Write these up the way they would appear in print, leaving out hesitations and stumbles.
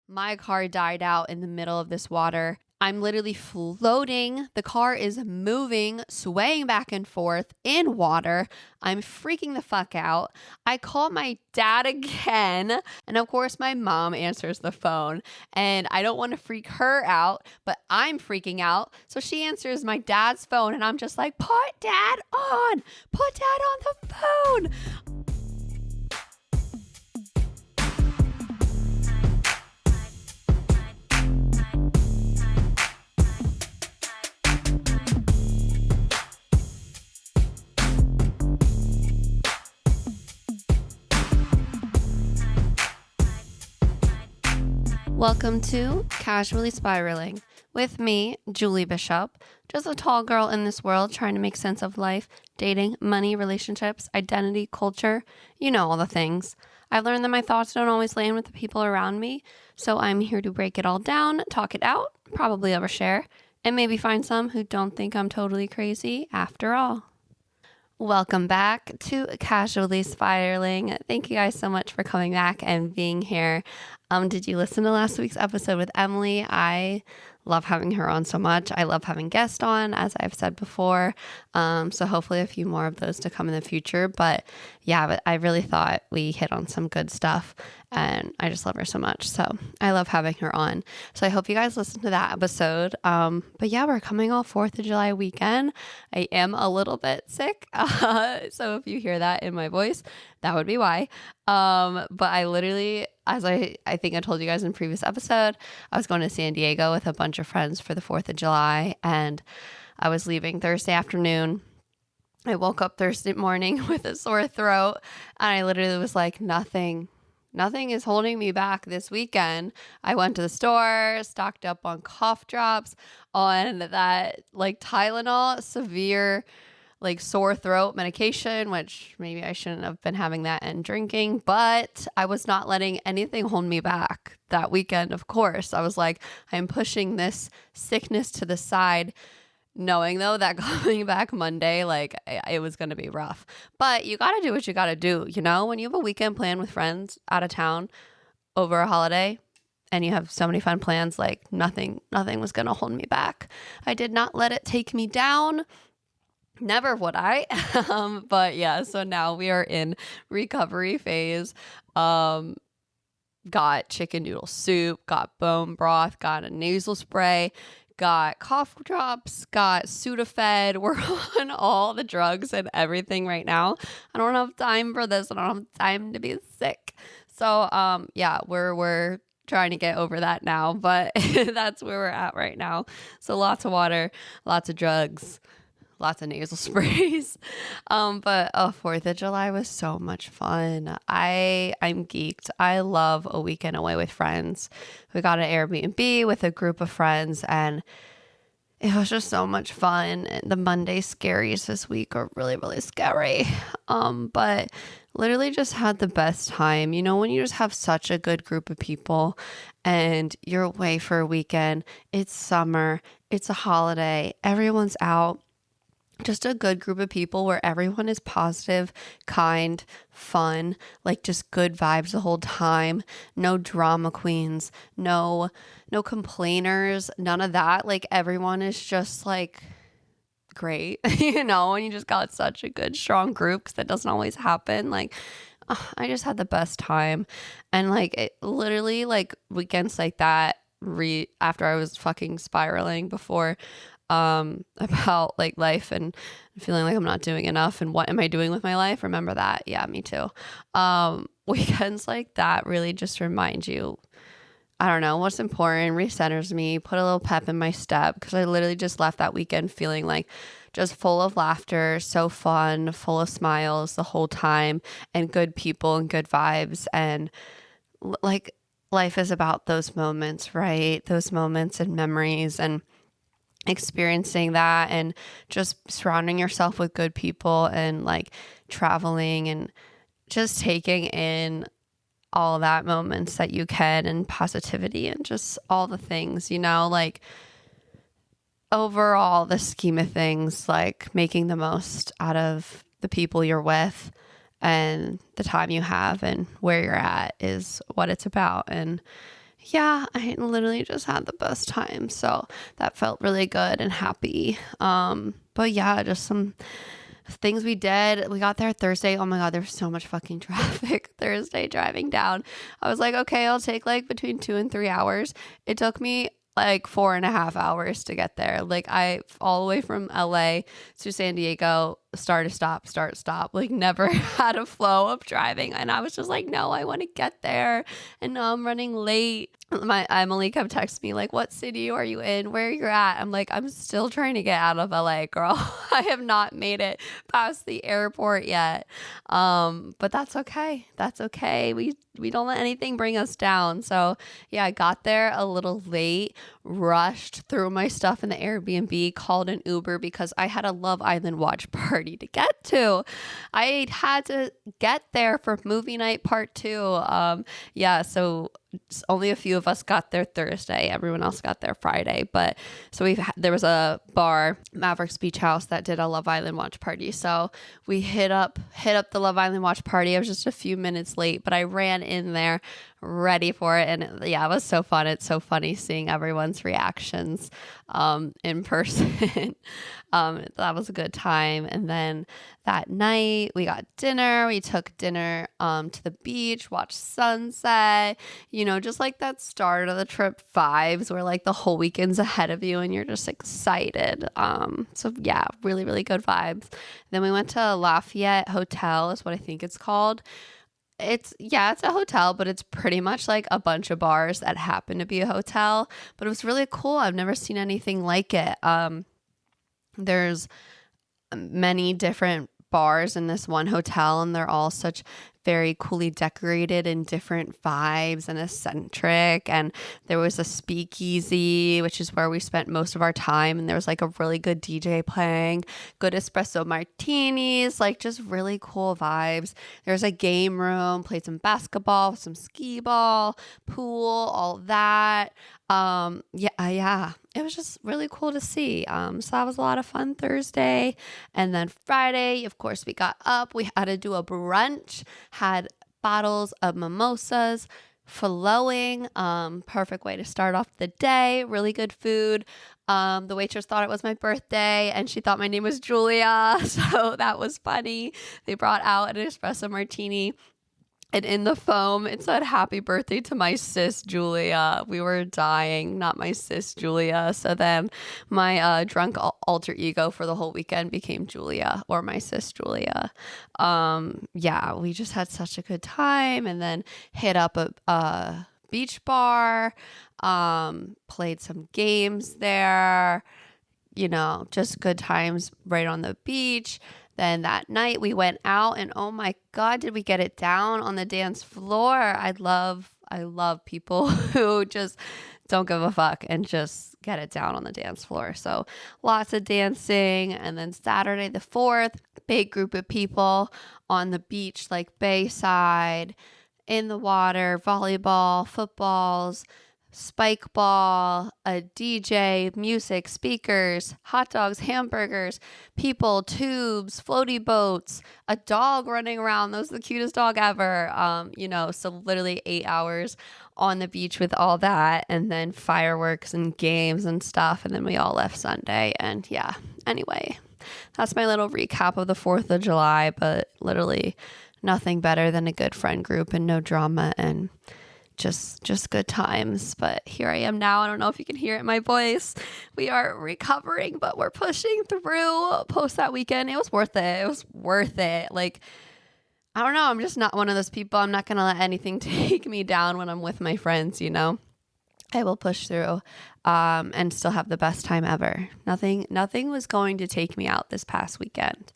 My car died out in the middle of this water. I'm literally floating. The car is moving, swaying back and forth in water. I'm freaking the fuck out. I call my dad again. And of course, my mom answers the phone. And I don't want to freak her out, but I'm freaking out. So she answers my dad's phone. And I'm just like, put dad on. Put dad on the phone. Welcome to Casually Spiraling with me, Julie Bishop, just a tall girl in this world trying to make sense of life, dating, money, relationships, identity, culture, you know, all the things. I've learned that my thoughts don't always land with the people around me, so I'm here to break it all down, talk it out, probably overshare, and maybe find some who don't think I'm totally crazy after all. Welcome back to Casually Spiraling. Thank you guys so much for coming back and being here. Did you listen to last week's episode with Emily? I love having her on so much. I love having guests on, as I've said before. So hopefully a few more of those to come in the future. But yeah, but I really thought we hit on some good stuff and I just love her so much. So I love having her on. So I hope you guys listen to that episode. But yeah, we're coming off 4th of July weekend. I am a little bit sick. So if you hear that in my voice, that would be why. But I literally, as I think I told you guys in a previous episode, I was going to San Diego with a bunch of friends for the 4th of July, and I was leaving Thursday afternoon. I woke up Thursday morning with a sore throat, and I literally was like, nothing is holding me back this weekend. I went to the store, stocked up on cough drops, on that like Tylenol, severe like sore throat medication, which maybe I shouldn't have been having that and drinking, but I was not letting anything hold me back that weekend. Of course, I was like, I'm pushing this sickness to the side, knowing though that coming back Monday, like it was going to be rough. But you got to do what you got to do. You know, when you have a weekend plan with friends out of town over a holiday, and you have so many fun plans, like nothing was going to hold me back. I did not let it take me down. Never would I. But yeah, so now we are in recovery phase. Got chicken noodle soup, got bone broth, got a nasal spray, got cough drops, got Sudafed. We're on all the drugs and everything right now. I don't have time for this. I don't have time to be sick. So yeah, we're trying to get over that now, but that's where we're at right now. So lots of water, lots of drugs, lots of nasal sprays. But 4th of July was so much fun. I'm geeked. I love a weekend away with friends. We got an Airbnb with a group of friends, and it was just so much fun. And the Monday scaries this week are really, really scary. But literally just had the best time. You know, when you just have such a good group of people and you're away for a weekend, it's summer, it's a holiday, everyone's out. Just a good group of people where everyone is positive, kind, fun, like just good vibes the whole time. No drama queens, no complainers, none of that. Like everyone is just like great, you know, and you just got such a good, strong group because that doesn't always happen. Like I just had the best time. And like it literally like weekends like that after I was fucking spiraling before about like life and feeling like I'm not doing enough and what am I doing with my life? Remember that? Yeah, me too. Weekends like that really just remind you, I don't know, what's important, recenters me, put a little pep in my step, because I literally just left that weekend feeling like just full of laughter, so fun, full of smiles the whole time, and good people and good vibes. And like life is about those moments, right? Those moments and memories, and experiencing that, and just surrounding yourself with good people, and like traveling and just taking in all that moments that you can, and positivity and just all the things, you know, like overall the scheme of things, like making the most out of the people you're with and the time you have and where you're at is what it's about. And Yeah, I literally just had the best time. So that felt really good and happy. But yeah, just some things we did. We got there Thursday. Oh my God, there was so much fucking traffic Thursday driving down. I was like, okay, I'll take like between 2 and 3 hours. It took me like 4.5 hours to get there. Like I all the way from LA to San Diego, start stop, like never had a flow of driving. And I was just like, no, I want to get there. And now I'm running late. My Emily kept texting me like, what city are you in? Where you're at? I'm like, I'm still trying to get out of LA, girl. I have not made it past the airport yet. But that's okay. That's okay. We don't let anything bring us down. So yeah, I got there a little late, rushed through my stuff in the Airbnb, called an Uber because I had a Love Island watch party to get to. I had to get there for movie night part 2. Yeah, so only a few of us got there Thursday. Everyone else got there Friday. But so there was a bar, Mavericks Beach House, that did a Love Island watch party. So we hit up the Love Island watch party. I was just a few minutes late, but I ran in there ready for it. And yeah, it was so fun. It's so funny seeing everyone's reactions in person. That was a good time. And then that night we got dinner. We took dinner to the beach, watched sunset, just like that start of the trip vibes where like the whole weekend's ahead of you and you're just excited. So yeah, really, really good vibes. Then we went to Lafayette Hotel is what I think it's called. It's a hotel, but it's pretty much like a bunch of bars that happen to be a hotel, but it was really cool. I've never seen anything like it. There's many different bars in this one hotel, and they're all such very coolly decorated and different vibes and eccentric. And there was a speakeasy, which is where we spent most of our time. And there was like a really good DJ playing, good espresso martinis, like just really cool vibes. There's a game room, played some basketball, some skee ball, pool, all that. Yeah, it was just really cool to see. So that was a lot of fun Thursday. And then Friday, of course, we got up. We had to do a brunch, had bottles of mimosas flowing. Perfect way to start off the day. Really good food. The waitress thought it was my birthday and she thought my name was Julia. So that was funny. They brought out an espresso martini. And in the foam, it said, happy birthday to my sis, Julia. We were dying, not my sis, Julia. So then my drunk alter ego for the whole weekend became Julia, or my sis, Julia. Yeah, we just had such a good time. And then hit up a beach bar, played some games there, just good times right on the beach. Then that night we went out and oh my God, did we get it down on the dance floor. I love people who just don't give a fuck and just get it down on the dance floor. So lots of dancing. And then Saturday the 4th, big group of people on the beach, like Bayside, in the water, volleyball, footballs, spike ball, a DJ, music, speakers, hot dogs, hamburgers, people, tubes, floaty boats, a dog running around. That was the cutest dog ever. So literally 8 hours on the beach with all that, and then fireworks and games and stuff. And then we all left Sunday. And yeah, anyway, that's my little recap of the 4th of July, but literally nothing better than a good friend group and no drama and just good times. But here I am now. I don't know if you can hear it in my voice. We are recovering, but we're pushing through post that weekend. It was worth it. Like, I don't know. I'm just not one of those people. I'm not going to let anything take me down when I'm with my friends, I will push through and still have the best time ever. Nothing was going to take me out this past weekend.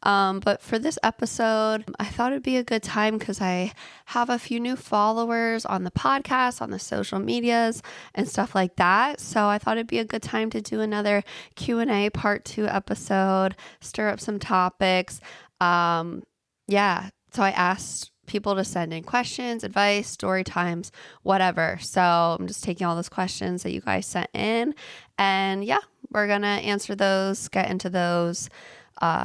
But for this episode, I thought it'd be a good time because I have a few new followers on the podcast, on the social medias and stuff like that. So I thought it'd be a good time to do another Q&A part 2 episode, stir up some topics. Yeah. So I asked people to send in questions, advice, story times, whatever. So I'm just taking all those questions that you guys sent in, and yeah, we're gonna answer those, get into those,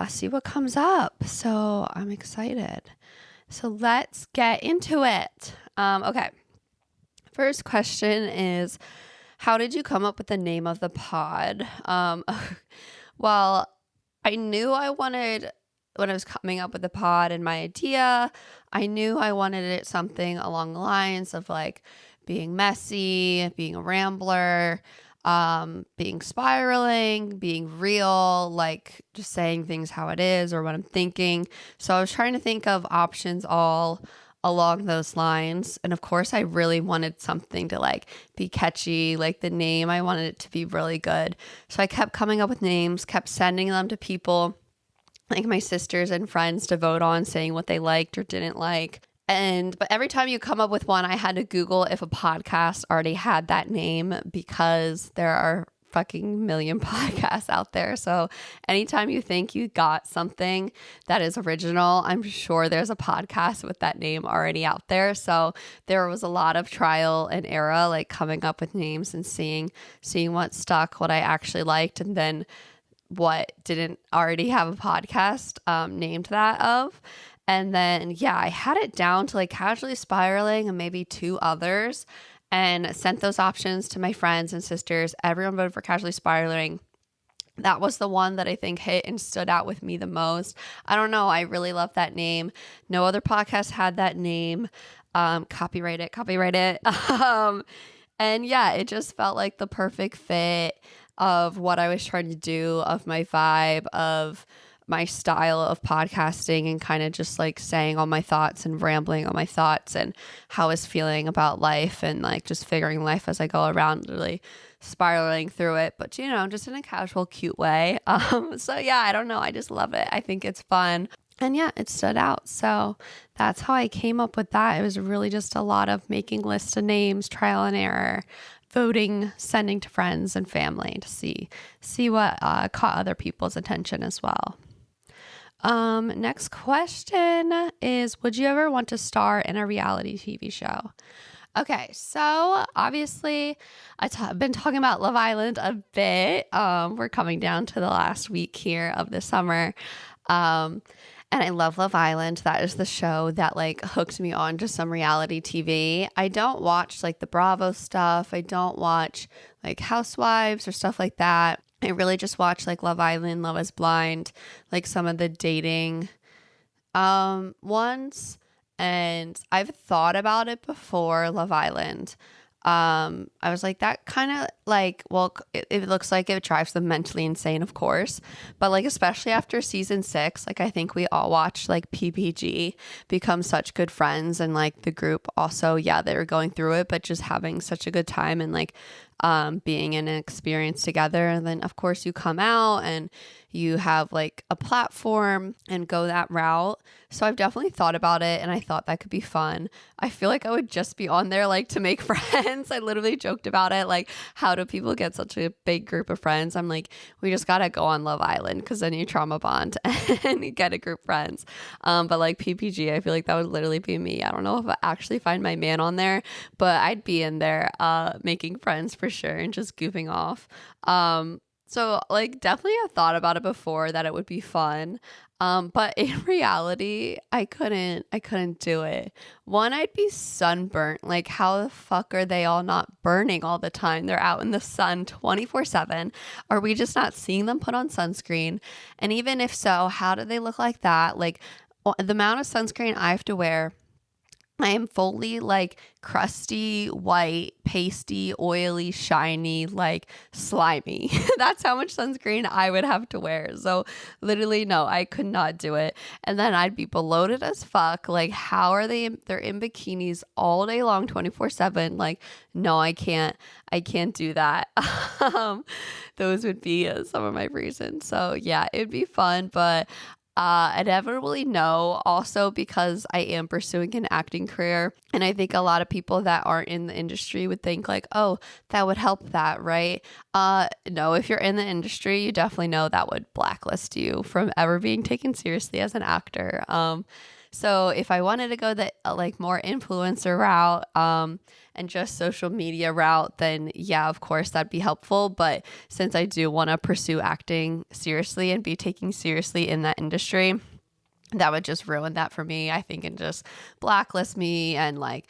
see what comes up. So I'm excited. So let's get into it. Okay. First question is, how did you come up with the name of the pod? Well, I knew I wanted, when I was coming up with the pod and my idea, I knew I wanted it something along the lines of like being messy, being a rambler, being spiraling, being real, like just saying things how it is or what I'm thinking. So I was trying to think of options all along those lines. And of course, I really wanted something to like be catchy, like the name, I wanted it to be really good. So I kept coming up with names, kept sending them to people, like my sisters and friends, to vote on, saying what they liked or didn't like. But every time you come up with one, I had to Google if a podcast already had that name, because there are fucking million podcasts out there. So anytime you think you got something that is original, I'm sure there's a podcast with that name already out there. So there was a lot of trial and error, like coming up with names and seeing what stuck, what I actually liked, and then what didn't already have a podcast named that of. And then, yeah, I had it down to like Casually Spiraling and maybe 2 others, and sent those options to my friends and sisters. Everyone voted for Casually Spiraling. That was the one that I think hit and stood out with me the most. I don't know. I really love that name. No other podcast had that name. Copyright it. And yeah, it just felt like the perfect fit of what I was trying to do, of my vibe, of my style of podcasting, and kind of just like saying all my thoughts and rambling on my thoughts and how I was feeling about life, and like just figuring life as I go around, really spiraling through it, but you know, just in a casual, cute way. So yeah, I don't know. I just love it. I think it's fun. And yeah, it stood out. So that's how I came up with that. It was really just a lot of making lists of names, trial and error, voting, sending to friends and family to see what caught other people's attention as well. Next question is, would you ever want to star in a reality TV show? Okay, so obviously I've been talking about Love Island a bit. We're coming down to the last week here of the summer. And I love Love Island. That is the show that like hooked me on to some reality TV. I don't watch like the Bravo stuff. I don't watch like Housewives or stuff like that. I really just watch like Love Island, Love is Blind, like some of the dating ones. And I've thought about it before, Love Island. I was like, that kind of like, well, it looks like it drives them mentally insane, of course. But like, especially after season 6, like I think we all watched like PPG become such good friends. And like the group also, yeah, they were going through it, but just having such a good time and like being in an experience together. And then of course you come out and you have like a platform and go that route. So I've definitely thought about it, and I thought that could be fun. I feel like I would just be on there like to make friends. I literally joked about it, like, how do people get such a big group of friends? I'm like, we just gotta go on Love Island, because then you trauma bond and you get a group of friends. But like PPG, I feel like that would literally be me. I don't know if I actually find my man on there, but I'd be in there making friends for sure and just goofing off. So like definitely I've thought about it before that it would be fun. But in reality, I couldn't do it. One, I'd be sunburnt. Like, how the fuck are they all not burning all the time? They're out in the sun 24/7. Are we just not seeing them put on sunscreen? And even if so, how do they look like that? Like, the amount of sunscreen I have to wear, I am fully like crusty, white, pasty, oily, shiny, like slimy. That's how much sunscreen I would have to wear. So literally, no, I could not do it. And then I'd be bloated as fuck. Like, how are they're in bikinis all day long, 24/7. Like, no, I can't do that. Those would be some of my reasons. So yeah, it'd be fun, but inevitably no, also because I am pursuing an acting career, and I think a lot of people that aren't in the industry would think like, oh, that would help that, right? No, if you're in the industry, you definitely know that would blacklist you from ever being taken seriously as an actor. So if I wanted to go the like more influencer route and just social media route, then yeah, of course that'd be helpful. But since I do want to pursue acting seriously and be taken seriously in that industry, that would just ruin that for me, I think, and just blacklist me and like,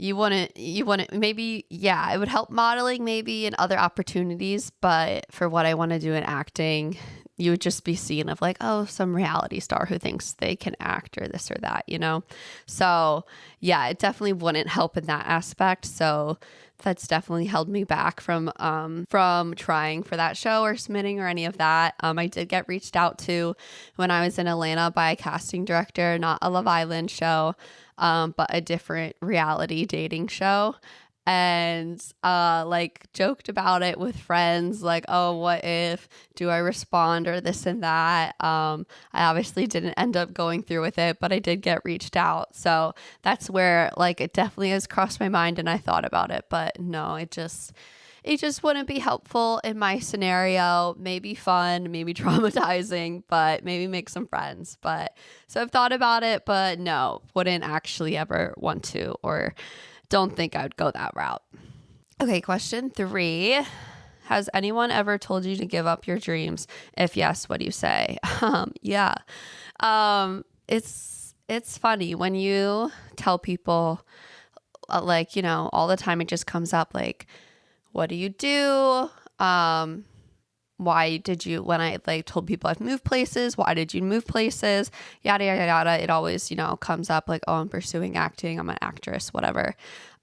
you wouldn't, maybe, yeah, it would help modeling maybe in other opportunities, but for what I want to do in acting, you would just be seen of like, oh, some reality star who thinks they can act or this or that, you know? So yeah, it definitely wouldn't help in that aspect. So that's definitely held me back from trying for that show or submitting or any of that. I did get reached out to when I was in Atlanta by a casting director, not a Love Island show, but a different reality dating show. And like joked about it with friends, like, oh, what if, do I respond or this and that? I obviously didn't end up going through with it, but I did get reached out. So that's where like it definitely has crossed my mind and I thought about it, but no, it just wouldn't be helpful in my scenario. Maybe fun, maybe traumatizing, but maybe make some friends. But so I've thought about it, but no, wouldn't actually ever want to, or don't think I would go that route. Okay, question 3. Has anyone ever told you to give up your dreams? If yes, what do you say? Yeah. It's funny when you tell people like, you know, all the time it just comes up like, what do you do? Why did you, when I like told people I've moved places, why did you move places? Yada, yada, yada. It always, you know, comes up like, oh, I'm pursuing acting. I'm an actress, whatever.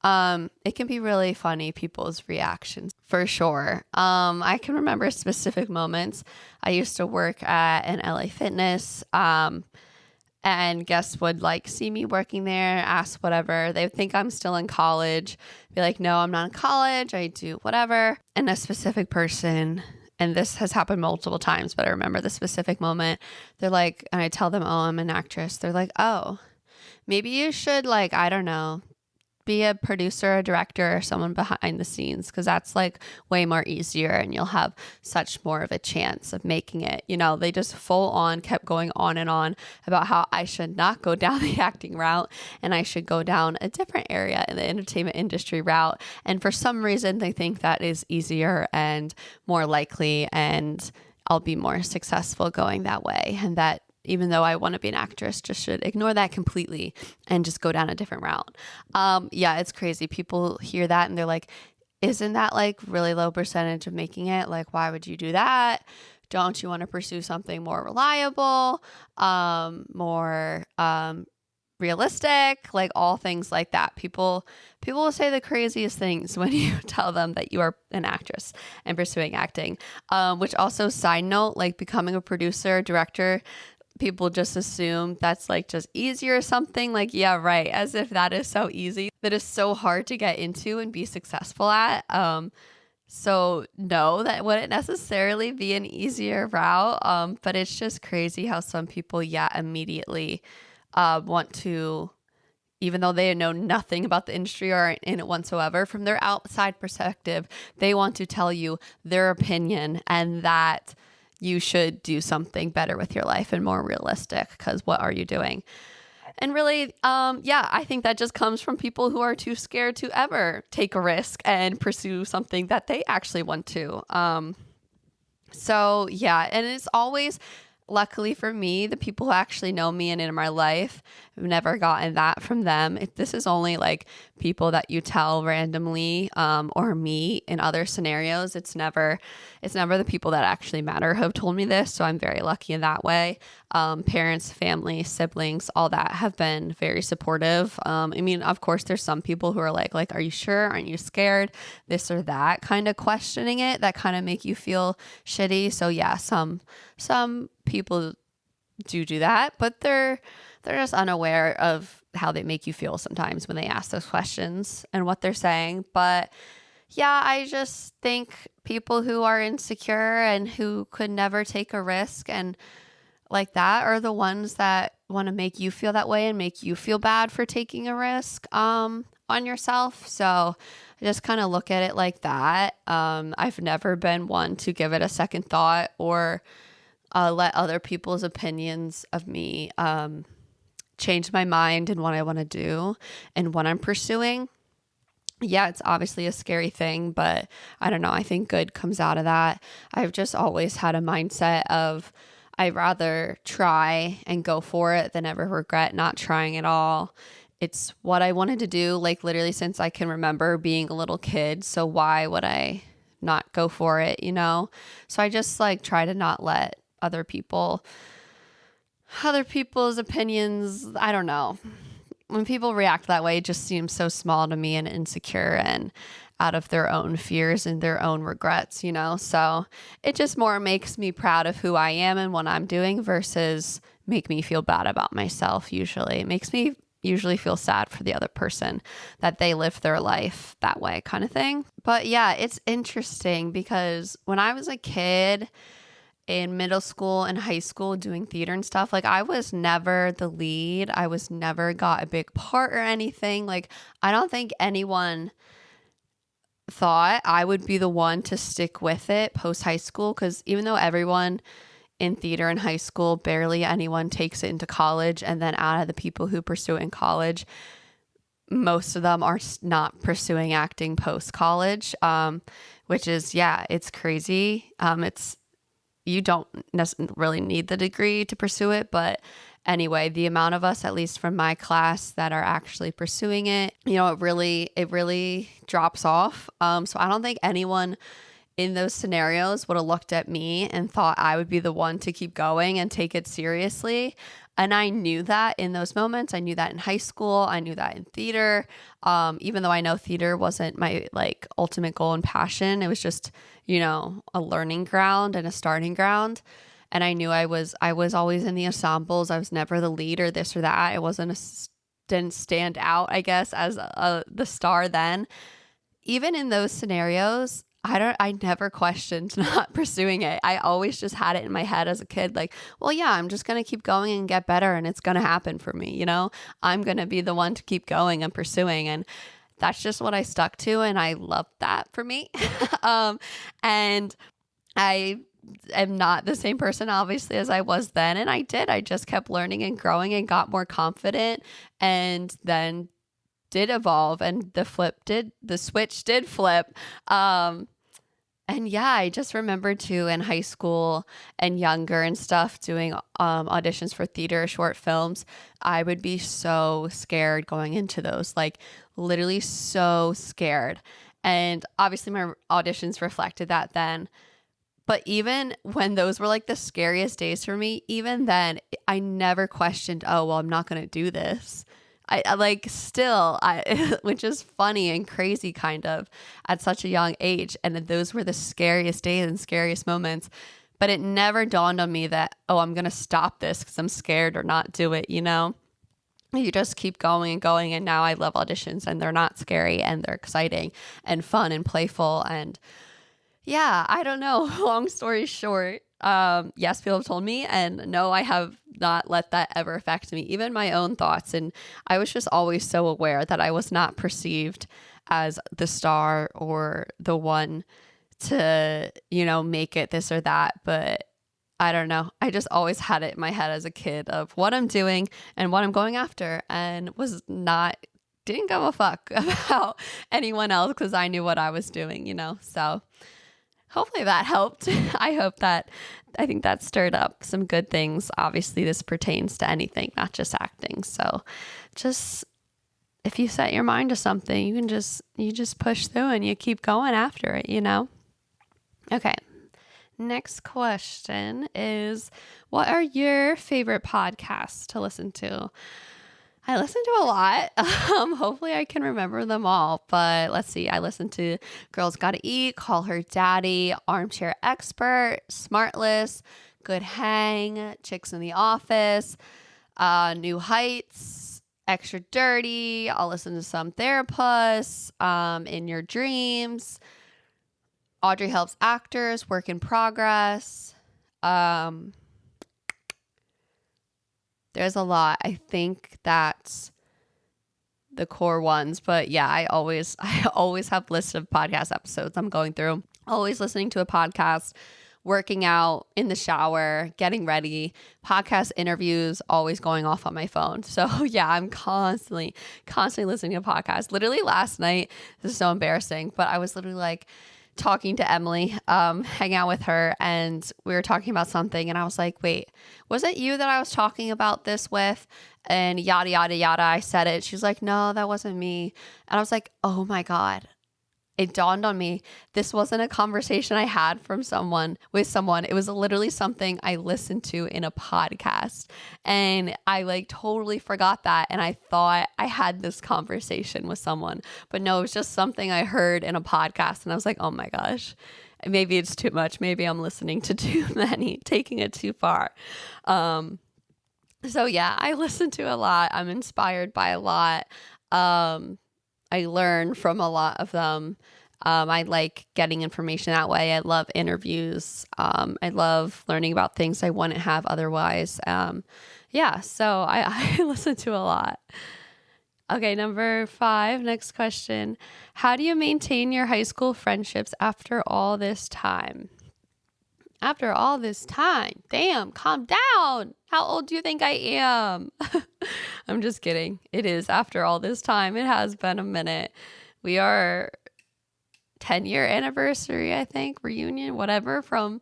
It can be really funny, people's reactions for sure. I can remember specific moments. I used to work at an LA Fitness, and guests would like see me working there, ask whatever. They would think I'm still in college, be like, no, I'm not in college. I do whatever. And a specific person, and this has happened multiple times, but I remember the specific moment. They're like, and I tell them, oh, I'm an actress. They're like, oh, maybe you should like, I don't know, be a producer, a director, or someone behind the scenes, because that's like way more easier and you'll have such more of a chance of making it. You know, they just full on kept going on and on about how I should not go down the acting route and I should go down a different area in the entertainment industry route. And for some reason, they think that is easier and more likely, and I'll be more successful going that way. And that even though I want to be an actress, just should ignore that completely and just go down a different route. Yeah, it's crazy. People hear that and they're like, isn't that like really low percentage of making it? Like, why would you do that? Don't you want to pursue something more reliable, more realistic, like all things like that? People will say the craziest things when you tell them that you are an actress and pursuing acting, which also, side note, like becoming a producer, director, people just assume that's like just easier or something. Like, yeah, right. As if that is so easy. That is so hard to get into and be successful at. So no, that wouldn't necessarily be an easier route. But it's just crazy how some people, immediately want to, even though they know nothing about the industry or aren't in it whatsoever, from their outside perspective, they want to tell you their opinion and that you should do something better with your life and more realistic, because what are you doing? And really, I think that just comes from people who are too scared to ever take a risk and pursue something that they actually want to. So yeah, and it's always, luckily for me, the people who actually know me and in my life, I've never gotten that from them. This is only like people that you tell randomly, or me in other scenarios. It's never the people that actually matter who have told me this. So I'm very lucky in that way. Parents, family, siblings, all that have been very supportive. I mean, of course, there's some people who are like, are you sure? Aren't you scared? This or that, kind of questioning it, that kind of make you feel shitty. So yeah, some people do that, but they're just unaware of how they make you feel sometimes when they ask those questions and what they're saying. But yeah, I just think people who are insecure and who could never take a risk and like that are the ones that want to make you feel that way and make you feel bad for taking a risk on yourself. So I just kind of look at it like that. I've never been one to give it a second thought or let other people's opinions of me change my mind and what I want to do and what I'm pursuing. Yeah, it's obviously a scary thing, but I don't know. I think good comes out of that. I've just always had a mindset of I'd rather try and go for it than ever regret not trying at all. It's what I wanted to do, like literally since I can remember being a little kid. So why would I not go for it, you know? So I just like try to not let other people's opinions, I don't know. When people react that way, it just seems so small to me and insecure and out of their own fears and their own regrets, you know? So it just more makes me proud of who I am and what I'm doing versus make me feel bad about myself usually. It makes me usually feel sad for the other person that they live their life that way kind of thing. But yeah, it's interesting because when I was a kid in middle school and high school doing theater and stuff, like I was never the lead. I was never got a big part or anything. Like I don't think anyone thought I would be the one to stick with it post high school, because even though everyone in theater in high school, barely anyone takes it into college. And then out of the people who pursue it in college, most of them are not pursuing acting post college, which is, yeah, it's crazy. You don't really need the degree to pursue it. But anyway, the amount of us, at least from my class, that are actually pursuing it, you know, it really drops off. So I don't think anyone in those scenarios would have looked at me and thought I would be the one to keep going and take it seriously. And I knew that in those moments. I knew that in high school. I knew that in theater. Even though I know theater wasn't my like ultimate goal and passion, it was just, you know, a learning ground and a starting ground. And I knew I was always in the ensembles. I was never the lead or this or that. Didn't stand out, I guess, as the star then. Even in those scenarios, I never questioned not pursuing it. I always just had it in my head as a kid, like, well, yeah, I'm just going to keep going and get better and it's going to happen for me. You know, I'm going to be the one to keep going and pursuing. And that's just what I stuck to. And I love that for me. And I am not the same person, obviously, as I was then. And I just kept learning and growing and got more confident, and then did evolve, and the switch did flip. And yeah, I just remember too in high school and younger and stuff doing auditions for theater, short films. I would be so scared going into those, like literally so scared. And obviously my auditions reflected that then. But even when those were like the scariest days for me, even then I never questioned, oh, well, I'm not going to do this. I like still, which is funny and crazy kind of at such a young age. And those were the scariest days and scariest moments. But it never dawned on me that, oh, I'm going to stop this because I'm scared or not do it, you know? You just keep going and going. And now I love auditions, and they're not scary, and they're exciting and fun and playful. And yeah, I don't know. Long story short, yes, people have told me, and no, I have not let that ever affect me, even my own thoughts. And I was just always so aware that I was not perceived as the star or the one to, you know, make it this or that. But I don't know. I just always had it in my head as a kid of what I'm doing and what I'm going after, and didn't give a fuck about anyone else because I knew what I was doing, you know? So hopefully that helped. I think that stirred up some good things. Obviously, this pertains to anything, not just acting. So just if you set your mind to something, you just push through and you keep going after it, you know? Okay. Next question is, what are your favorite podcasts to listen to? I listen to a lot. Hopefully I can remember them all, but let's see. I listen to Girls Gotta Eat, Call Her Daddy, Armchair Expert, Smartless, Good Hang, Chicks in the Office, New Heights, Extra Dirty. I'll listen to some therapists, In Your Dreams, Audrey Helps Actors, Work in Progress. There's a lot. I think that's the core ones. But yeah, I always have lists of podcast episodes I'm going through. Always listening to a podcast, working out, in the shower, getting ready, podcast interviews, always going off on my phone. So yeah, I'm constantly listening to podcasts. Literally last night, this is so embarrassing, but I was literally like talking to Emily, hang out with her, and we were talking about something, and I was like, wait, was it you that I was talking about this with? And yada, yada, yada, I said it. She's like, no, that wasn't me. And I was like, oh my God. It dawned on me, this wasn't a conversation I had with someone. It was literally something I listened to in a podcast. And I like totally forgot that. And I thought I had this conversation with someone. But no, it was just something I heard in a podcast. And I was like, oh my gosh, maybe it's too much. Maybe I'm listening to too many, taking it too far. So yeah, I listen to a lot. I'm inspired by a lot. I learn from a lot of them. I like getting information that way. I love interviews. I love learning about things I wouldn't have otherwise. So I listen to a lot. Okay, number 5, next question. How do you maintain your high school friendships after all this time? After all this time, damn, calm down. How old do you think I am? I'm just kidding. It is after all this time. It has been a minute. We are 10-year anniversary, I think, reunion, whatever, from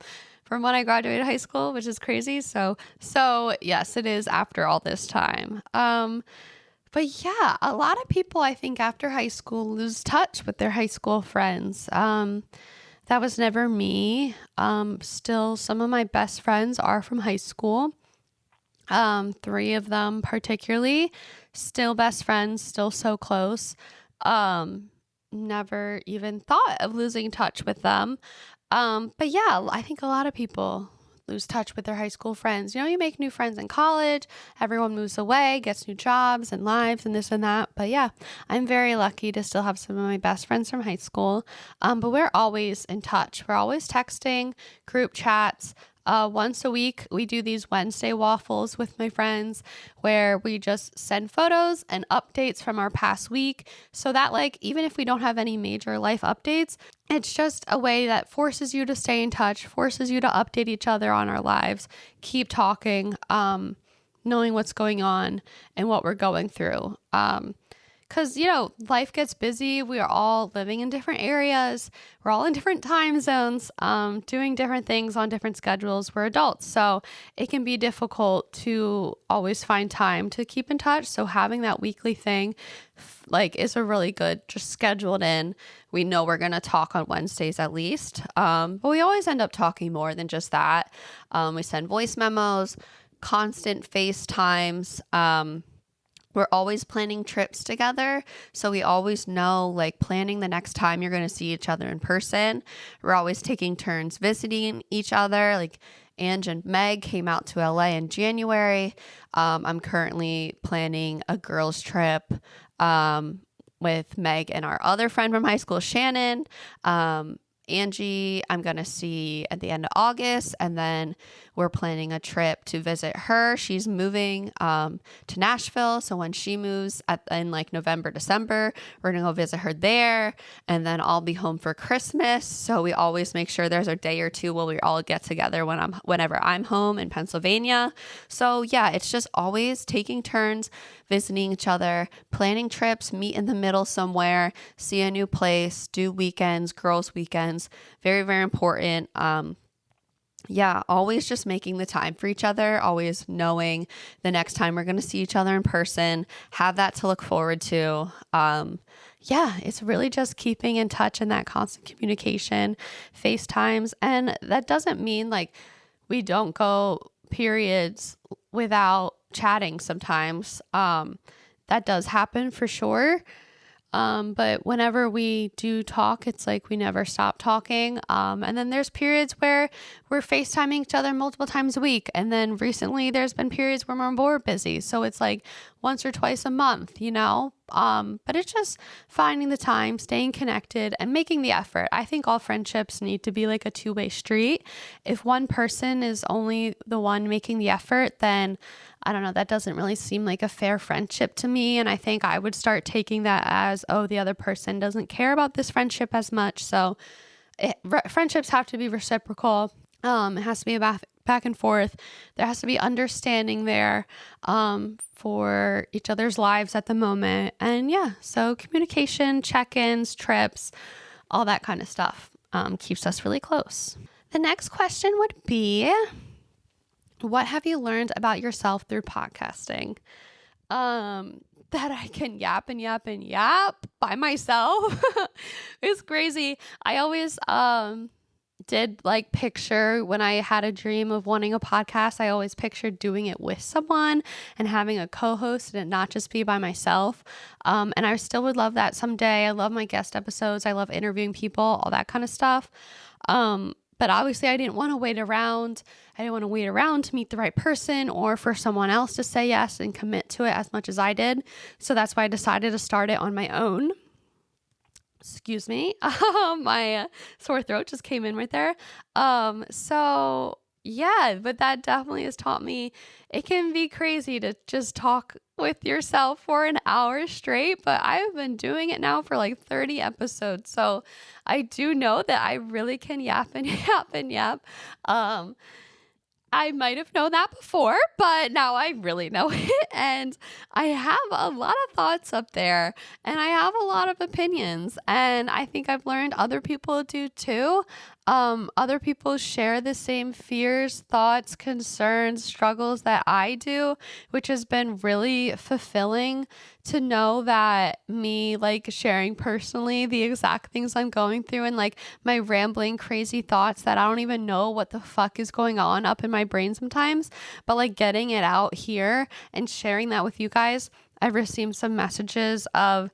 when I graduated high school, which is crazy. So yes, it is after all this time. But yeah, a lot of people, I think, after high school lose touch with their high school friends. That was never me. Still, some of my best friends are from high school. 3 of them particularly, still best friends, still so close. Never even thought of losing touch with them. But yeah, I think a lot of people lose touch with their high school friends. You know, you make new friends in college, everyone moves away, gets new jobs and lives and this and that. But yeah, I'm very lucky to still have some of my best friends from high school. But we're always in touch. We're always texting, group chats. Once a week, we do these Wednesday waffles with my friends where we just send photos and updates from our past week so that like, even if we don't have any major life updates, it's just a way that forces you to stay in touch, forces you to update each other on our lives, keep talking, knowing what's going on and what we're going through. Because, life gets busy. We are all living in different areas. We're all in different time zones, doing different things on different schedules. We're adults. So it can be difficult to always find time to keep in touch. So having that weekly thing, is a really good, just scheduled in. We know we're going to talk on Wednesdays at least. But we always end up talking more than just that. We send voice memos, constant FaceTimes. We're always planning trips together. So we always know, planning the next time you're going to see each other in person. We're always taking turns visiting each other. Ange and Meg came out to LA in January. I'm currently planning a girls' trip with Meg and our other friend from high school, Shannon. Angie, I'm going to see at the end of August, and then we're planning a trip to visit her. She's moving to Nashville, so when she moves in November, December, we're going to go visit her there, and then I'll be home for Christmas, so we always make sure there's a day or two where we all get together whenever I'm home in Pennsylvania. So yeah, it's just always taking turns, visiting each other, planning trips, meet in the middle somewhere, see a new place, do weekends, girls' weekends. Very, very important. Always just making the time for each other, always knowing the next time we're going to see each other in person, have that to look forward to. It's really just keeping in touch and that constant communication, FaceTimes. And that doesn't mean we don't go periods without chatting sometimes. That does happen for sure. But whenever we do talk, it's we never stop talking. And then there's periods where we're FaceTiming each other multiple times a week. And then recently there's been periods where we're more busy. So it's once or twice a month, but it's just finding the time, staying connected and making the effort. I think all friendships need to be a two-way street. If one person is only the one making the effort, then I don't know, that doesn't really seem like a fair friendship to me. And I think I would start taking that as, the other person doesn't care about this friendship as much. So friendships have to be reciprocal. It has to be a back and forth. There has to be understanding there for each other's lives at the moment. And so communication, check-ins, trips, all that kind of stuff. keeps us really close. The next question would be, what have you learned about yourself through podcasting? That I can yap and yap and yap by myself. It's crazy. I always did like picture when I had a dream of wanting a podcast, I always pictured doing it with someone and having a co-host and it not just be by myself. And I still would love that someday. I love my guest episodes. I love interviewing people, all that kind of stuff. But obviously I didn't want to wait around. I didn't want to wait around to meet the right person or for someone else to say yes and commit to it as much as I did. So that's why I decided to start it on my own. Excuse me. My sore throat just came in right there. So yeah, but that definitely has taught me it can be crazy to just talk with yourself for an hour straight, but I've been doing it now for like 30 episodes. So I do know that I really can yap and yap and yap. I might have known that before, but now I really know it. And I have a lot of thoughts up there and I have a lot of opinions. And I think I've learned other people do too. Other people share the same fears, thoughts, concerns, struggles that I do, which has been really fulfilling to know that me like sharing personally the exact things I'm going through and like my rambling crazy thoughts that I don't even know what the fuck is going on up in my brain sometimes, but like getting it out here and sharing that with you guys. I've received some messages of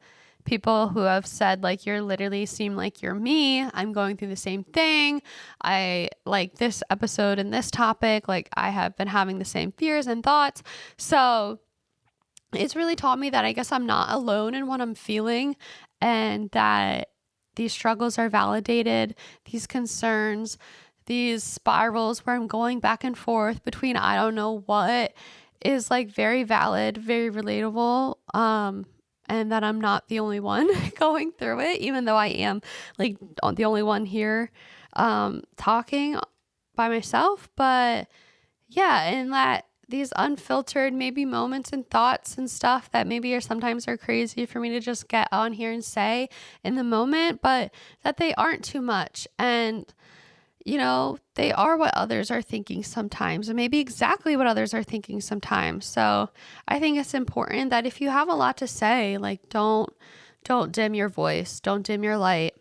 people who have said like, you're literally seem like you're me. I'm going through the same thing. I like this episode and this topic. Like I have been having the same fears and thoughts. So it's really taught me that I guess I'm not alone in what I'm feeling and that these struggles are validated, these concerns, these spirals where I'm going back and forth between I don't know what is like very valid, very relatable. And that I'm not the only one going through it, even though I am like the only one here talking by myself. But yeah, and that these unfiltered maybe moments and thoughts and stuff that maybe sometimes are crazy for me to just get on here and say in the moment, but that they aren't too much. And you know, they are what others are thinking sometimes, and maybe exactly what others are thinking sometimes. So I think it's important that if you have a lot to say, like don't dim your voice, don't dim your light.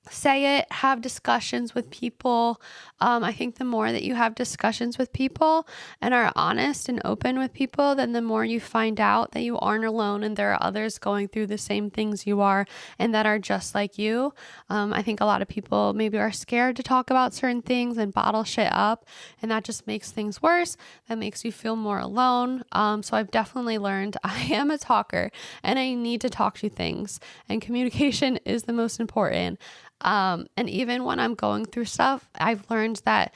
Say it, have discussions with people. I think the more that you have discussions with people and are honest and open with people, then the more you find out that you aren't alone and there are others going through the same things you are and that are just like you. I think a lot of people maybe are scared to talk about certain things and bottle shit up, and that just makes things worse. That makes you feel more alone. So I've definitely learned I am a talker and I need to talk to things, and communication is the most important. And even when I'm going through stuff, I've learned that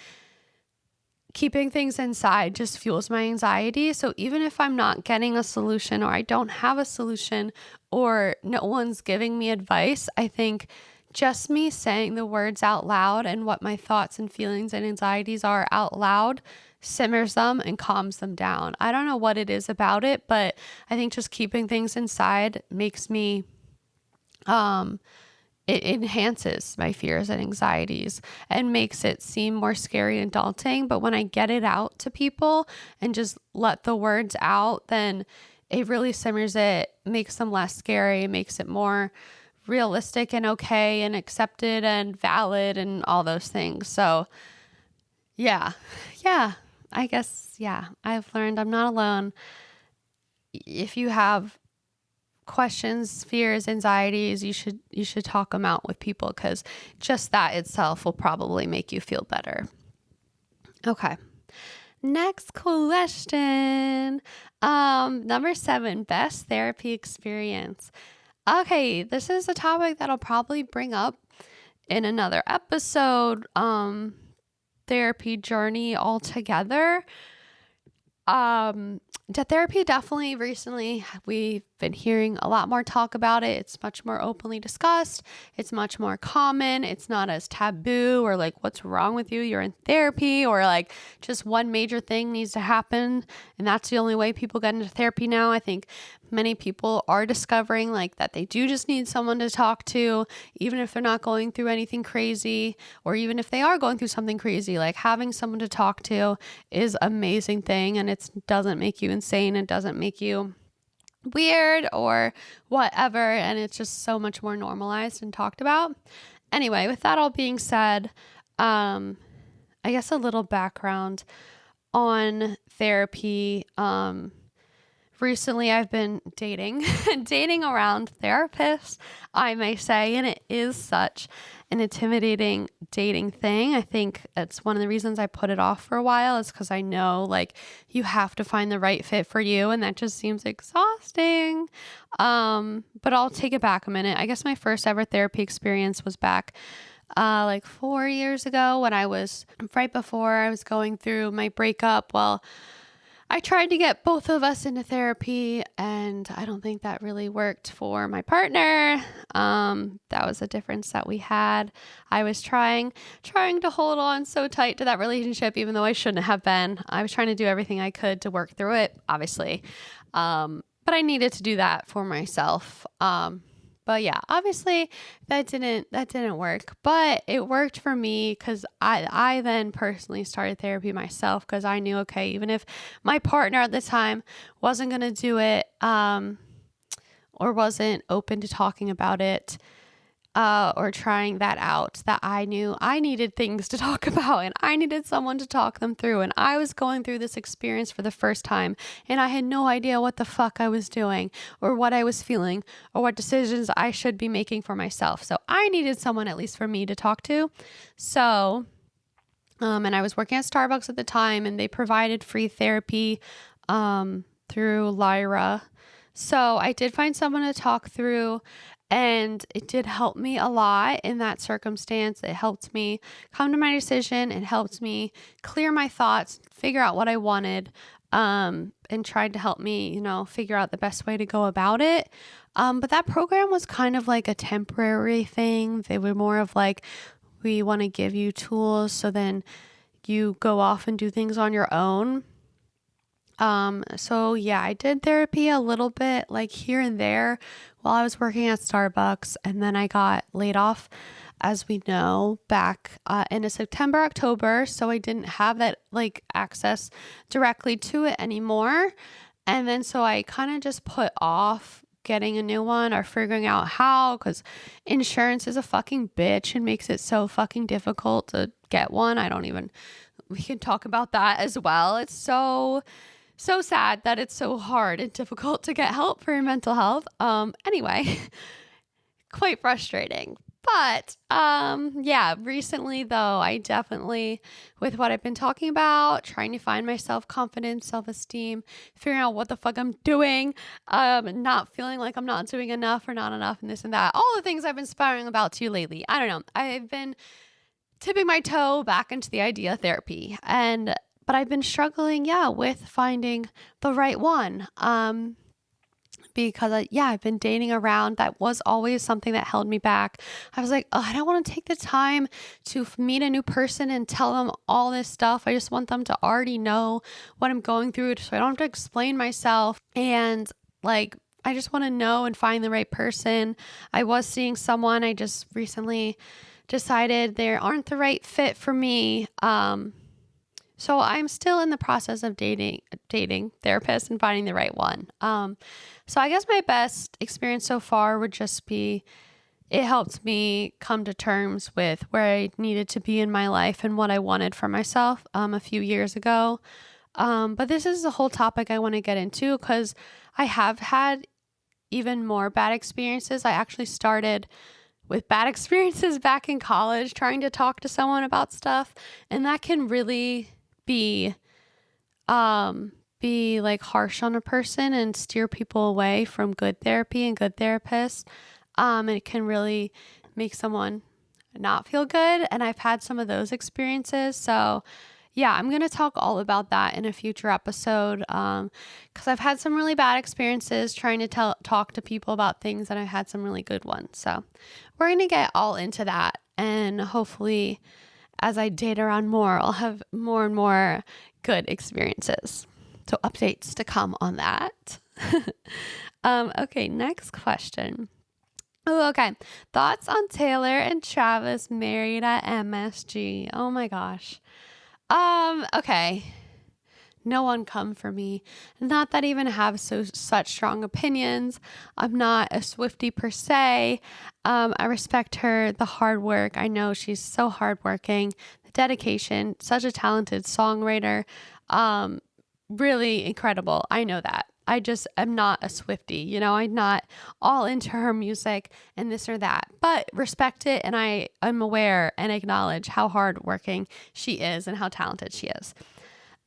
keeping things inside just fuels my anxiety. So even if I'm not getting a solution or I don't have a solution or no one's giving me advice, I think just me saying the words out loud and what my thoughts and feelings and anxieties are out loud simmers them and calms them down. I don't know what it is about it, but I think just keeping things inside makes me, it enhances my fears and anxieties and makes it seem more scary and daunting. But when I get it out to people and just let the words out, then it really simmers it, makes them less scary, makes it more realistic and okay and accepted and valid and all those things. So yeah, I guess, I've learned I'm not alone. If you have questions, fears, anxieties, you should talk them out with people, because just that itself will probably make you feel better. Okay. Next question. Number 7, best therapy experience. Okay, this is a topic that I'll probably bring up in another episode. Therapy journey altogether. The therapy definitely recently we've been hearing a lot more talk about it. It's much more openly discussed. It's much more common. It's not as taboo or like, what's wrong with you? You're in therapy, or like just one major thing needs to happen. And that's the only way people get into therapy now. I think many people are discovering like that they do just need someone to talk to, even if they're not going through anything crazy, or even if they are going through something crazy, like having someone to talk to is an amazing thing. And it doesn't make you insane. It doesn't make you weird or whatever. And it's just so much more normalized and talked about. Anyway, with that all being said, I guess a little background on therapy. Recently I've been dating around therapists, I may say, and it is such an intimidating dating thing. I think that's one of the reasons I put it off for a while, is because I know like you have to find the right fit for you, and that just seems exhausting. But I'll take it back a minute. I guess my first ever therapy experience was back like 4 years ago, when I was right before I was going through my breakup. Well, I tried to get both of us into therapy, and I don't think that really worked for my partner. That was a difference that we had. I was trying to hold on so tight to that relationship, even though I shouldn't have been. I was trying to do everything I could to work through it, obviously. But I needed to do that for myself. But yeah, obviously that didn't work, but it worked for me because I then personally started therapy myself, because I knew, okay, even if my partner at the time wasn't going to do it, or wasn't open to talking about it, or trying that out, that I knew I needed things to talk about, and I needed someone to talk them through. And I was going through this experience for the first time, and I had no idea what the fuck I was doing, or what I was feeling, or what decisions I should be making for myself. So I needed someone, at least for me, to talk to. So, and I was working at Starbucks at the time, and they provided free therapy, through Lyra. So I did find someone to talk through, and it did help me a lot in that circumstance. It helped me come to my decision. It helped me clear my thoughts, figure out what I wanted, and tried to help me, figure out the best way to go about it. But that program was kind of like a temporary thing. They were more of like, we want to give you tools so then you go off and do things on your own. So yeah, I did therapy a little bit, like here and there, while I was working at Starbucks, and then I got laid off, as we know, back in September, October. So I didn't have that like access directly to it anymore. And then so I kind of just put off getting a new one or figuring out how, because insurance is a fucking bitch and makes it so fucking difficult to get one. We can talk about that as well. It's so sad that it's so hard and difficult to get help for your mental health. Anyway, quite frustrating. But yeah, recently though, I definitely, with what I've been talking about, trying to find my self-confidence, self-esteem, figuring out what the fuck I'm doing, not feeling like I'm not doing enough or not enough and this and that, all the things I've been spouting about to you lately. I don't know. I've been tipping my toe back into the idea of therapy, but I've been struggling, with finding the right one. Because I've been dating around. That was always something that held me back. I was like, I don't want to take the time to meet a new person and tell them all this stuff. I just want them to already know what I'm going through, so I don't have to explain myself. And like, I just want to know and find the right person. I was seeing someone. I just recently decided they aren't the right fit for me. So I'm still in the process of dating therapists and finding the right one. So I guess my best experience so far would just be, it helped me come to terms with where I needed to be in my life and what I wanted for myself a few years ago. But this is a whole topic I want to get into, because I have had even more bad experiences. I actually started with bad experiences back in college, trying to talk to someone about stuff, and that can really be like harsh on a person and steer people away from good therapy and good therapists. And it can really make someone not feel good. And I've had some of those experiences. So yeah, I'm going to talk all about that in a future episode because I've had some really bad experiences trying to talk to people about things, and I had some really good ones. So we're going to get all into that, and hopefully as I date around more, I'll have more and more good experiences. So updates to come on that. Okay, next question. Oh, okay. Thoughts on Taylor and Travis married at MSG? Oh my gosh. Okay. No one come for me. Not that I even have such strong opinions. I'm not a Swiftie per se. I respect her, the hard work. I know she's so hardworking, the dedication, such a talented songwriter. Really incredible. I know that. I just am not a Swiftie, I'm not all into her music and this or that, but respect it. And I am aware and acknowledge how hardworking she is and how talented she is.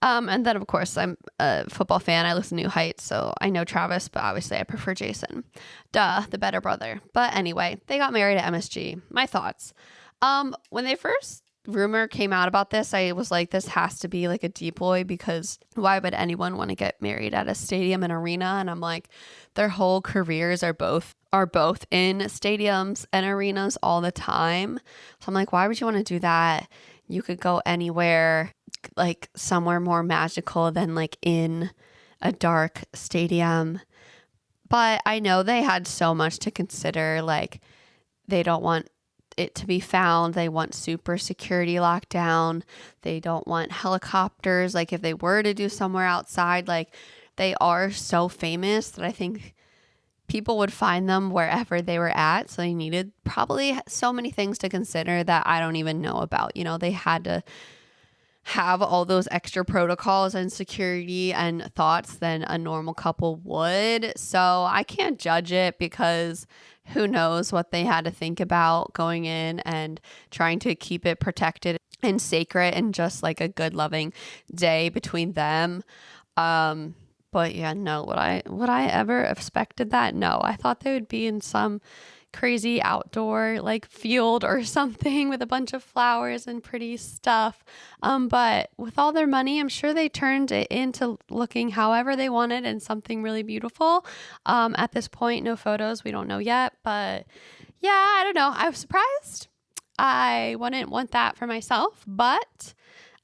And then of course I'm a football fan. I listen to New Heights, so I know Travis, but obviously I prefer Jason. Duh, the better brother. But anyway, they got married at MSG. My thoughts. When they first rumor came out about this, I was like, this has to be like a decoy, because why would anyone want to get married at a stadium and arena? And I'm like, their whole careers are both in stadiums and arenas all the time. So I'm like, why would you want to do that? You could go anywhere, like somewhere more magical than like in a dark stadium. But I know they had so much to consider. Like, they don't want it to be found. They want super security lockdown. They don't want helicopters. Like, if they were to do somewhere outside, like, they are so famous that I think people would find them wherever they were at. So they needed probably so many things to consider that I don't even know about. They had to have all those extra protocols and security and thoughts than a normal couple would. So I can't judge it, because who knows what they had to think about going in and trying to keep it protected and sacred and just like a good loving day between them. But yeah, no, would I ever expected that? No, I thought they would be in some crazy outdoor like field or something with a bunch of flowers and pretty stuff. But with all their money, I'm sure they turned it into looking however they wanted and something really beautiful. At this point, no photos. We don't know yet, but yeah, I don't know. I was surprised. I wouldn't want that for myself, but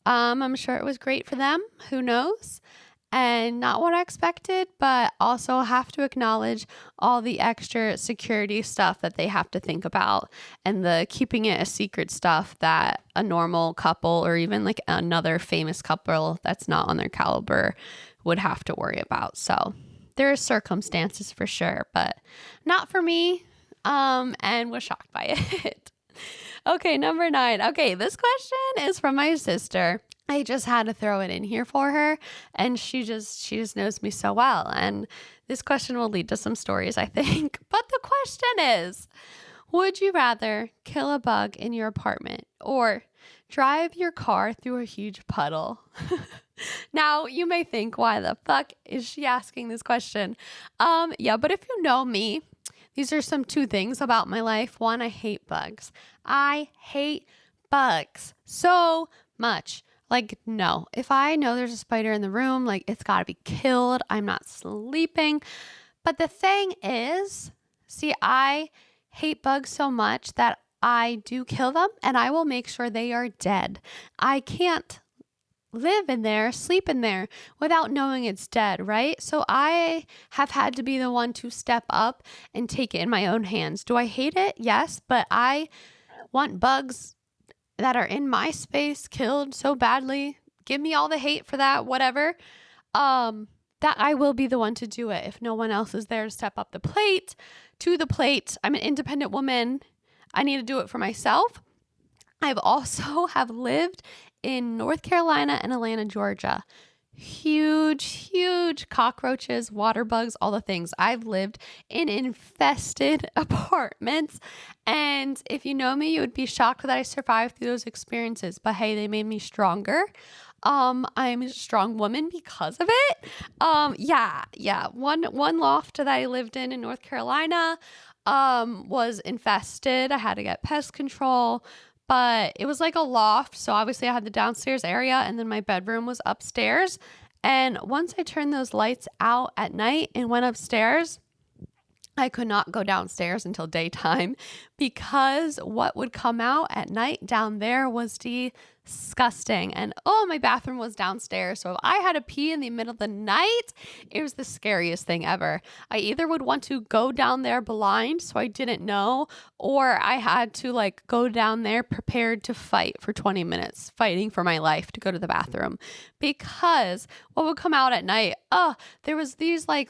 I'm sure it was great for them. Who knows? And not what I expected, but also have to acknowledge all the extra security stuff that they have to think about, and the keeping it a secret stuff that a normal couple or even like another famous couple that's not on their caliber would have to worry about. So there are circumstances for sure, but not for me, and was shocked by it. Okay, number 9. Okay, this question is from my sister. I just had to throw it in here for her, and she just knows me so well. And this question will lead to some stories, I think. But the question is, would you rather kill a bug in your apartment or drive your car through a huge puddle? Now, you may think, why the fuck is she asking this question? Yeah, but if you know me, these are some 2 things about my life. 1, I hate bugs. I hate bugs so much. Like, no, if I know there's a spider in the room, like, it's got to be killed. I'm not sleeping. But the thing is, see, I hate bugs so much that I do kill them, and I will make sure they are dead. I can't live in there, sleep in there without knowing it's dead, right? So I have had to be the one to step up and take it in my own hands. Do I hate it? Yes, but I want bugs that are in my space killed so badly. Give me all the hate for that, whatever. That I will be the one to do it if no one else is there to step up to the plate. I'm an independent woman. I need to do it for myself. I've also have lived in North Carolina and Atlanta, Georgia. Huge cockroaches, water bugs, all the things. I've lived in infested apartments, and if you know me, you would be shocked that I survived through those experiences. But hey, they made me stronger. I'm a strong woman because of it. Yeah. One loft that I lived in North Carolina was infested. I had to get pest control. but it was like a loft. So obviously I had the downstairs area and then my bedroom was upstairs. And once I turned those lights out at night and went upstairs, I could not go downstairs until daytime because what would come out at night down there was disgusting. And my bathroom was downstairs. So if I had to pee in the middle of the night, it was the scariest thing ever. I either would want to go down there blind so I didn't know, or I had to like go down there prepared to fight for 20 minutes, fighting for my life to go to the bathroom. Because what would come out at night, there was these like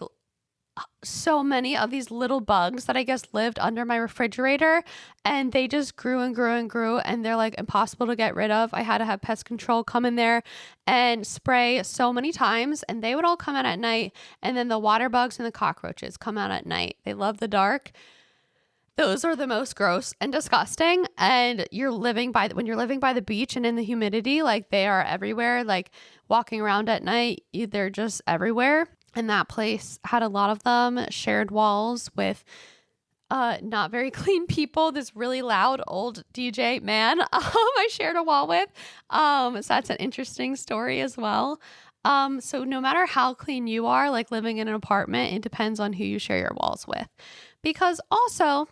so many of these little bugs that I guess lived under my refrigerator, and they just grew and grew and grew, and they're like impossible to get rid of. I had to have pest control come in there and spray so many times, and they would all come out at night. And then the water bugs and the cockroaches come out at night. They love the dark. Those are the most gross and disgusting. And when you're living by the beach and in the humidity, like they are everywhere, like walking around at night, they're just everywhere. And that place had a lot of them, shared walls with not very clean people. This really loud old DJ man I shared a wall with. So that's an interesting story as well. So no matter how clean you are, like living in an apartment, it depends on who you share your walls with. Because also,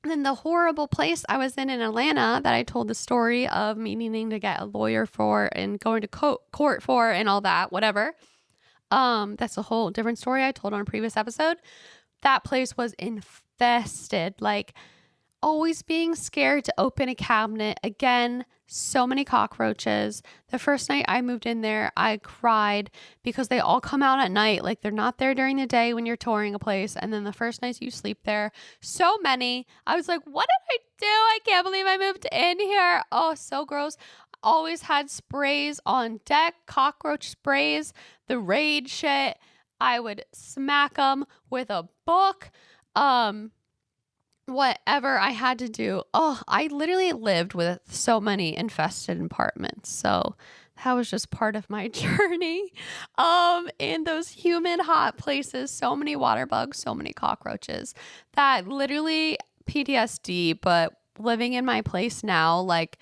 in the horrible place I was in Atlanta that I told the story of me needing to get a lawyer for and going to court for and all that, whatever. That's a whole different story I told on a previous episode. That place was infested, like always being scared to open a cabinet. Again, so many cockroaches. The first night I moved in there, I cried because they all come out at night. Like they're not there during the day when you're touring a place. And then the first nights you sleep there, so many. I was like, what did I do? I can't believe I moved in here. Oh, so gross. Always had sprays on deck, cockroach sprays, the Raid shit. I would smack them with a book. Whatever I had to do. I literally lived with so many infested apartments. So that was just part of my journey. In those humid, hot places, so many water bugs, so many cockroaches. That literally PTSD, but living in my place now, like,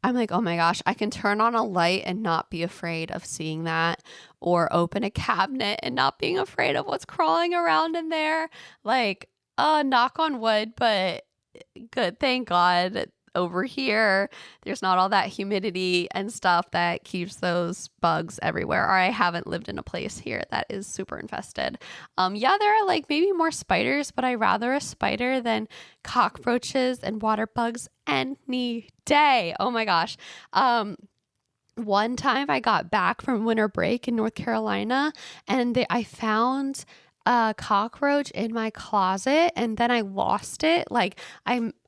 I'm like, oh my gosh, I can turn on a light and not be afraid of seeing that, or open a cabinet and not being afraid of what's crawling around in there. Like, knock on wood, but good. Thank God over here, there's not all that humidity and stuff that keeps those bugs everywhere. Or I haven't lived in a place here that is super infested. Yeah, there are like maybe more spiders, but I rather a spider than cockroaches and water bugs any day. Oh my gosh. One time I got back from winter break in North Carolina, and I found a cockroach in my closet, and then I lost it. Like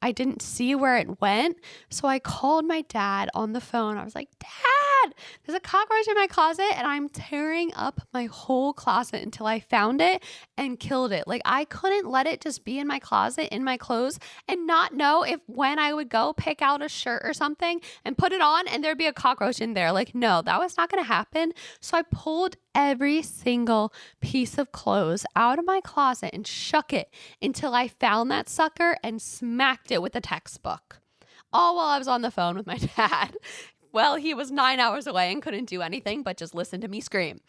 I didn't see where it went. So I called my dad on the phone. I was like, Dad, there's a cockroach in my closet, and I'm tearing up my whole closet until I found it and killed it. Like I couldn't let it just be in my closet, in my clothes, and not know if when I would go pick out a shirt or something and put it on and there'd be a cockroach in there. Like, no, that was not going to happen. So I pulled every single piece of clothes out of my closet and shook it until I found that sucker and smacked it with a textbook. All while I was on the phone with my dad. Well, he was 9 hours away and couldn't do anything but just listen to me scream.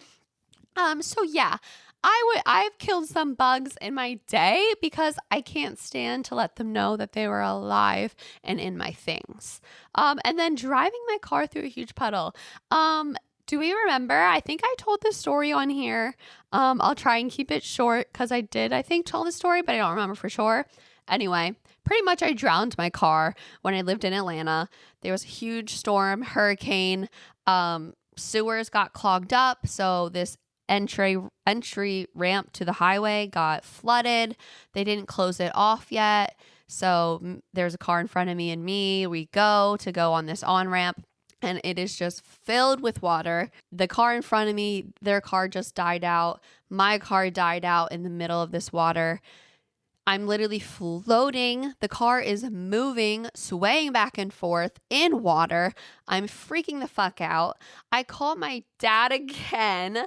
So yeah, I've killed some bugs in my day because I can't stand to let them know that they were alive and in my things. And then driving my car through a huge puddle. Do we remember? I think I told this story on here. I'll try and keep it short because I think, tell the story, but I don't remember for sure. Anyway, pretty much I drowned my car when I lived in Atlanta. There was a huge storm, hurricane. Sewers got clogged up. So this entry ramp to the highway got flooded. They didn't close it off yet. So there's a car in front of me and me. We go on this on-ramp, and it is just filled with water. The car in front of me, their car just died out. My car died out in the middle of this water. I'm literally floating. The car is moving, swaying back and forth in water. I'm freaking the fuck out. I call my dad again,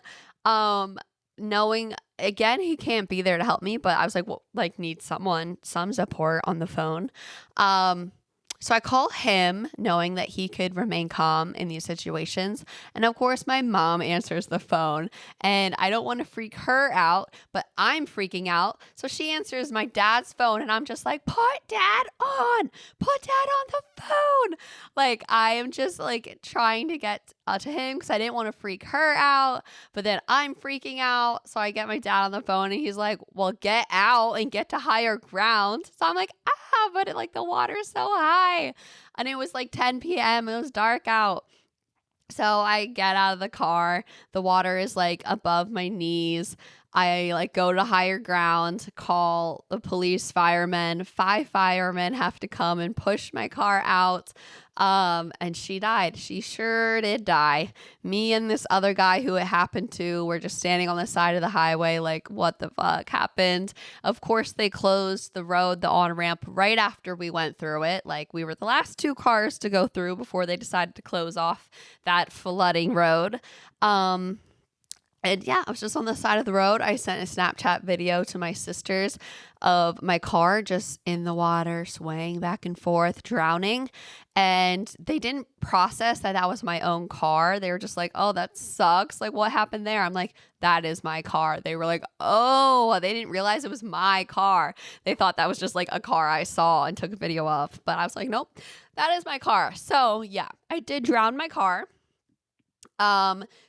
knowing again he can't be there to help me, but I was like, well, like need some support on the phone. So I call him knowing that he could remain calm in these situations. And of course, my mom answers the phone and I don't want to freak her out, but I'm freaking out. So she answers my dad's phone and I'm just like, put dad on the phone. Like I am just like trying to get to him because I didn't want to freak her out, but then I'm freaking out. So I get my dad on the phone and he's like, well, get out and get to higher ground. So I'm like, but the water's so high. And it was like 10 p.m. It was dark out. So I get out of the car. The water is like above my knees. I like go to higher ground, call the police, firemen. 5 firemen have to come and push my car out. And she died. She sure did die. Me and this other guy who it happened to were just standing on the side of the highway like, what the fuck happened? Of course, they closed the road, the on-ramp, right after we went through it. Like we were the last 2 cars to go through before they decided to close off that flooding road. And yeah, I was just on the side of the road. I sent a Snapchat video to my sisters of my car just in the water, swaying back and forth, drowning. And they didn't process that was my own car. They were just like, oh, that sucks. Like, what happened there? I'm like, that is my car. They were like, oh, they didn't realize it was my car. They thought that was just like a car I saw and took a video of. But I was like, nope, that is my car. So yeah, I did drown my car.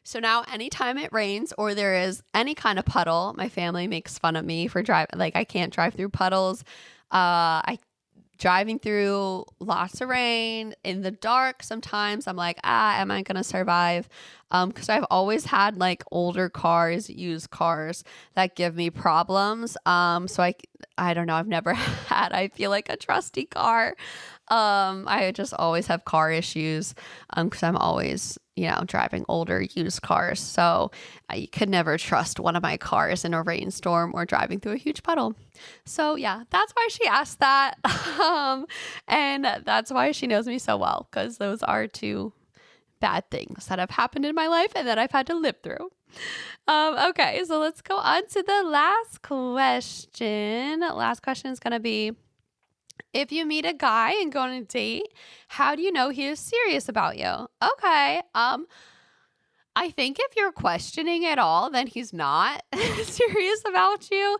So now anytime it rains or there is any kind of puddle, my family makes fun of me for driving. Like I can't drive through puddles. Driving through lots of rain in the dark. Sometimes I'm like, am I going to survive? Cause I've always had like older cars, used cars that give me problems. So I don't know. I've never had, I feel like a trusty car. I just always have car issues. Cause I'm always, driving older used cars. So I could never trust one of my cars in a rainstorm or driving through a huge puddle. So yeah, that's why she asked that. And that's why she knows me so well, because those are 2 bad things that have happened in my life and that I've had to live through. Okay, so let's go on to the last question. Last question is going to be, if you meet a guy and go on a date, how do you know he is serious about you? Okay. I think if you're questioning at all, then he's not serious about you.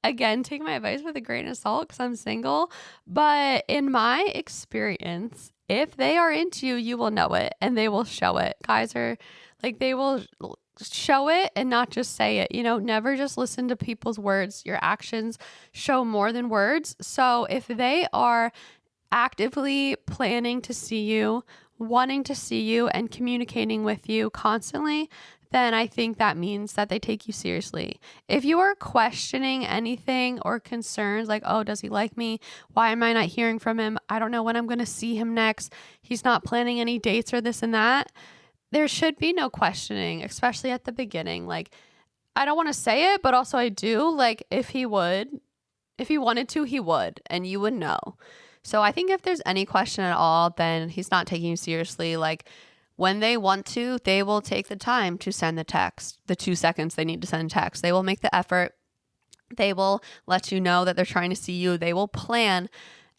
Again, take my advice with a grain of salt because I'm single. But in my experience, if they are into you, you will know it and they will show it. Guys are like, they will show it and not just say it. Never just listen to people's words. Your actions show more than words. So if they are actively planning to see you, wanting to see you, and communicating with you constantly, then I think that means that they take you seriously. If you are questioning anything or concerns like, oh, does he like me? Why am I not hearing from him? I don't know when I'm going to see him next. He's not planning any dates or this and that. There should be no questioning, especially at the beginning. Like, I don't want to say it, but also I do. Like, if he wanted to, he would, and you would know. So I think if there's any question at all, then he's not taking you seriously. Like, when they want to, they will take the time to send the text, the 2 seconds they need to send text. They will make the effort. They will let you know that they're trying to see you. They will plan.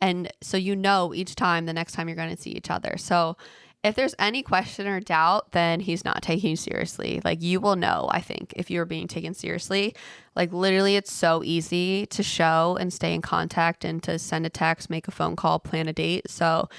And so each time, the next time you're going to see each other. So if there's any question or doubt, then he's not taking you seriously. Like, you will know, I think, if you're being taken seriously. Like, literally, it's so easy to show and stay in contact and to send a text, make a phone call, plan a date. So,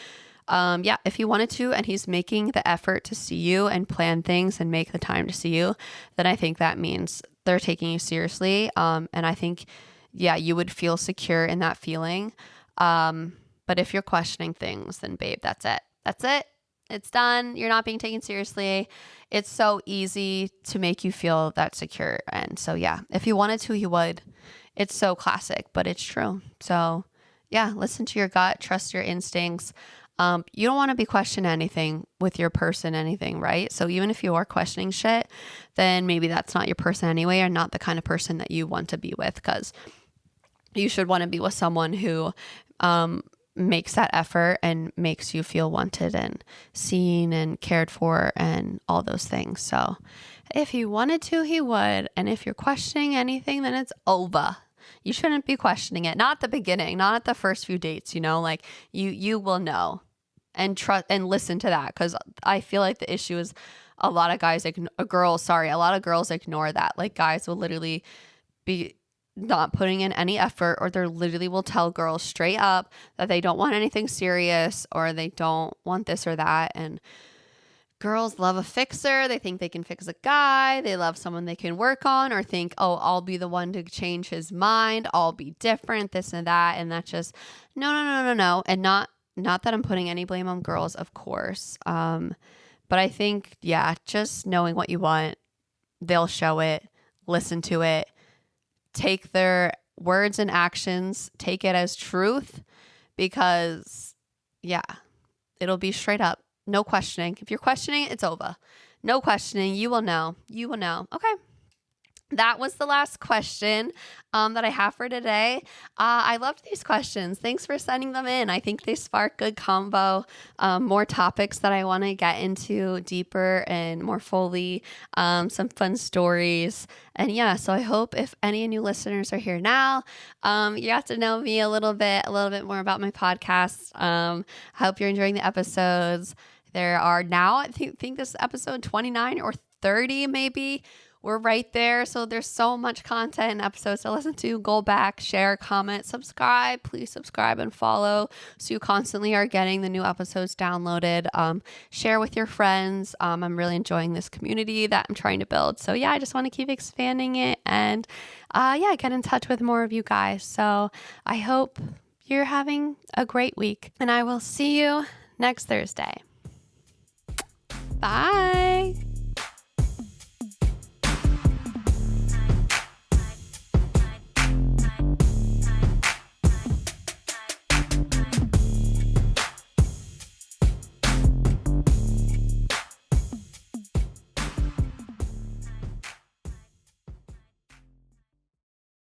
yeah, if he wanted to and he's making the effort to see you and plan things and make the time to see you, then I think that means they're taking you seriously. And I think, yeah, you would feel secure in that feeling. But if you're questioning things, then babe, that's it. That's it. It's done. You're not being taken seriously. It's so easy to make you feel that secure. And so, yeah, if he wanted to, he would. It's so classic, but it's true. So, yeah, listen to your gut, trust your instincts. You don't want to be questioning anything with your person, anything, right? So even if you are questioning shit, then maybe that's not your person anyway, or not the kind of person that you want to be with, because you should want to be with someone who, makes that effort and makes you feel wanted and seen and cared for and all those things. So if he wanted to, he would. And if you're questioning anything, then it's over. You shouldn't be questioning it. Not at the beginning, not at the first few dates, like you will know and trust and listen to that. Cause I feel like the issue is a lot of a lot of girls ignore that. Like guys will literally be not putting in any effort, or they literally will tell girls straight up that they don't want anything serious or they don't want this or that. And girls love a fixer. They think they can fix a guy. They love someone they can work on, or think, oh, I'll be the one to change his mind. I'll be different, this and that. And that's just no. And not that I'm putting any blame on girls, of course. But I think, just knowing what you want, they'll show it, listen to it, take their words and actions, take it as truth, because it'll be straight up. No questioning. If you're questioning, it's over. No questioning. You will know. Okay. That was the last question that I have for today. I loved these questions. Thanks for sending them in. I think they spark good combo, more topics that I want to get into deeper and more fully, some fun stories. And so I hope if any new listeners are here now, you got to know me a little bit more about my podcast. I hope you're enjoying the episodes. There are now, I think this is episode 29 or 30 maybe. We're right there. So there's so much content and episodes to listen to. Go back, share, comment, subscribe. Please subscribe and follow so you constantly are getting the new episodes downloaded. Share with your friends. I'm really enjoying this community that I'm trying to build. So I just want to keep expanding it and get in touch with more of you guys. So I hope you're having a great week, and I will see you next Thursday. Bye.